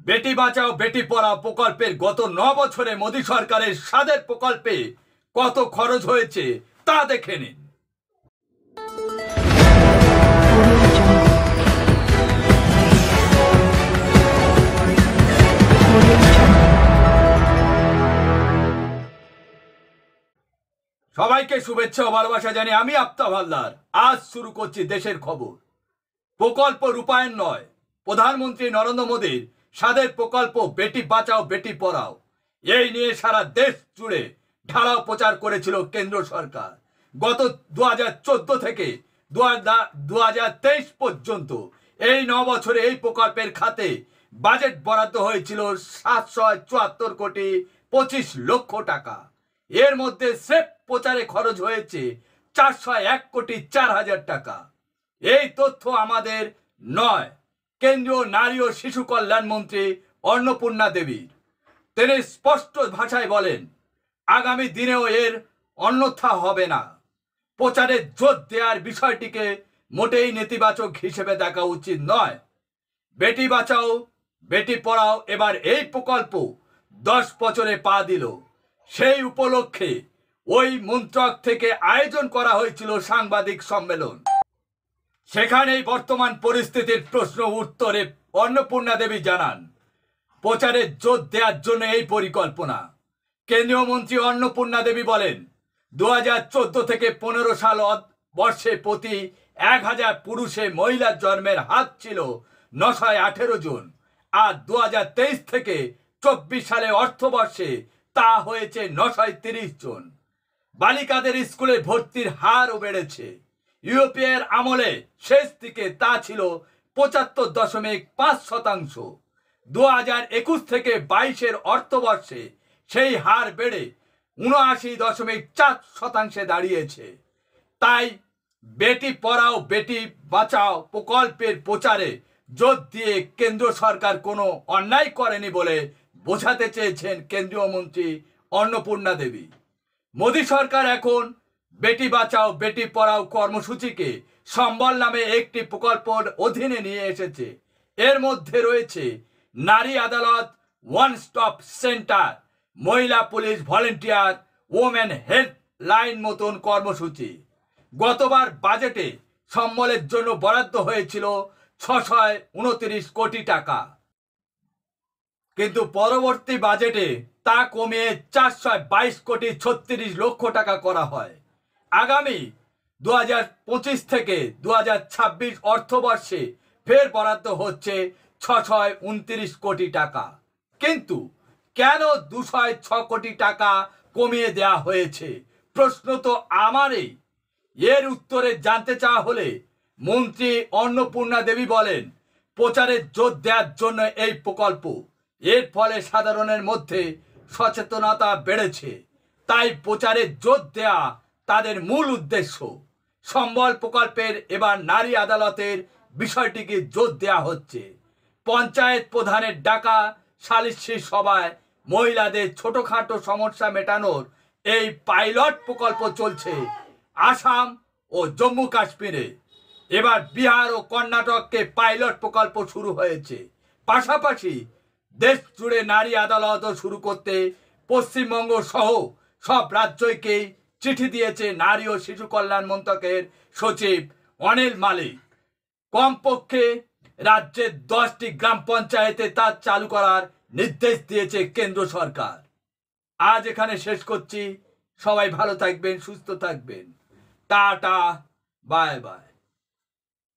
বেটি বাঁচাও বেটি পড়াও প্রকল্পের গত 9 বছরে মোদী সরকারের স্বাদের প্রকল্পে কত খরচ হয়েছে তা দেখে নিন। সবাইকে শুভেচ্ছা ও ভালোবাসা জানিয়ে আমি আফতাব হালদার আজ শুরু করছি দেশের খবর। প্রকল্প রূপায়ণ নয়, প্রধানমন্ত্রী নরেন্দ্র মোদীর স্বাদের প্রকল্প বেটি বাঁচাও বেটি পড়াও, এই নিয়ে সারা দেশ জুড়ে ঢালাও প্রচার করেছিল কেন্দ্র সরকার। গত 2014 থেকে 2023 পর্যন্ত এই 9 বছরে এই প্রকল্পের খাতে বাজেট বরাদ্দ হয়েছিল 774 কোটি 25 লক্ষ টাকা। এর মধ্যে স্রেফ প্রচারে খরচ হয়েছে 401 কোটি 4 হাজার টাকা। এই তথ্য আমাদের নয়, কেন্দ্রীয় নারী ও শিশু কল্যাণ মন্ত্রী অন্নপূর্ণা দেবীর। তিনি স্পষ্ট ভাষায় বলেন, আগামী দিনেও এর অন্যথা হবে না। প্রচারে জোর দেওয়ার বিষয়টিকে মোটেই নেতিবাচক হিসেবে দেখা উচিত নয়। বেটি বাঁচাও বেটি পড়াও এবার এই প্রকল্প 10 বছরে পা দিল। সেই উপলক্ষে ওই মন্ত্রক থেকে আয়োজন করা হয়েছিল সাংবাদিক সম্মেলন। সেখানেই বর্তমান পরিস্থিতির প্রশ্ন উত্তরে অন্নপূর্ণা দেবী জানান, প্রচারে জোর দেওয়ার জন্য এই পরিকল্পনা। কেন্দ্রীয় মন্ত্রী অন্নপূর্ণা দেবী বলেন, 2014 থেকে 15 সাল বর্ষে প্রতি 1000 পুরুষে মহিলার জন্মের হার ছিল 918 জন, আর 2023 থেকে 24 সালে অর্থবর্ষে তা হয়েছে 930 জন। বালিকাদের স্কুলে ভর্তির হারও বেড়েছে। ইউপিএর আমলে শেষ দিকে তা ছিল 75.5%। 2021 থেকে 22-এর অর্থবর্ষে সেই হার বেড়ে 79.4% দাঁড়িয়েছে। তাই বেটি পড়াও বেটি বাঁচাও প্রকল্পের প্রচারে জোর দিয়ে কেন্দ্র সরকার কোনো অন্যায় করেনি বলে বোঝাতে চেয়েছেন কেন্দ্রীয় মন্ত্রী অন্নপূর্ণা দেবী। মোদী সরকার এখন বেটি বাঁচাও বেটি পড়াও কর্মসূচিকে সম্বল নামে একটি প্রকল্পের অধীনে নিয়ে এসেছে। এর মধ্যে রয়েছে নারী আদালত, ওয়ান স্টপ সেন্টার, মহিলা police volunteer, women help line মতন কর্মসূচি। গতবার বাজেটে সম্বলের জন্য বরাদ্দ হয়েছিল 629 কোটি টাকা, কিন্তু পরবর্তী বাজেটে তা কমিয়ে 422 কোটি 36 লক্ষ টাকা করা হয়। আগামী 2025 থেকে 2026 অর্থবর্ষে ফের বরাদ্দ হচ্ছে 629 কোটি টাকা। কিন্তু কেন 206 কোটি টাকা কমিয়ে দেওয়া হয়েছে, প্রশ্ন তো আমারই। এর উত্তরে জানতে চাওয়া হলে মন্ত্রী অন্নপূর্ণা দেবী বলেন, প্রচারে জোর দেওয়ার জন্য এই প্রকল্প। এর ফলে সাধারণের মধ্যে সচেতনতা বেড়েছে, তাই প্রচারে জোর দেওয়া তাদের মূল উদ্দেশ্য। সম্বল প্রকল্পের এবার নারী আদালতের বিষয়টিকে জোর দেওয়া হচ্ছে। পঞ্চায়েত প্রধানের ডাকা সালিসি সভায় মহিলাদের ছোটখাটো সমস্যা মেটানোর এই পাইলট প্রকল্প চলছে আসাম ও জম্মু কাশ্মীরে। এবার বিহার ও কর্ণাটককে পাইলট প্রকল্প শুরু হয়েছে। পাশাপাশি দেশ জুড়ে নারী আদালতও শুরু করতে পশ্চিমবঙ্গ সহ সব রাজ্যকেই চিঠি দিয়েছে নারী ও শিশু কল্যাণ মন্ত্রকের সচিব অনিল মালিক। কমপক্ষে রাজ্যের 10টি গ্রাম পঞ্চায়েতে তা চালু করার নির্দেশ দিয়েছে কেন্দ্র সরকার। আজ এখানে শেষ করছি। সবাই ভালো থাকবেন, সুস্থ থাকবেন। Tata, bye bye.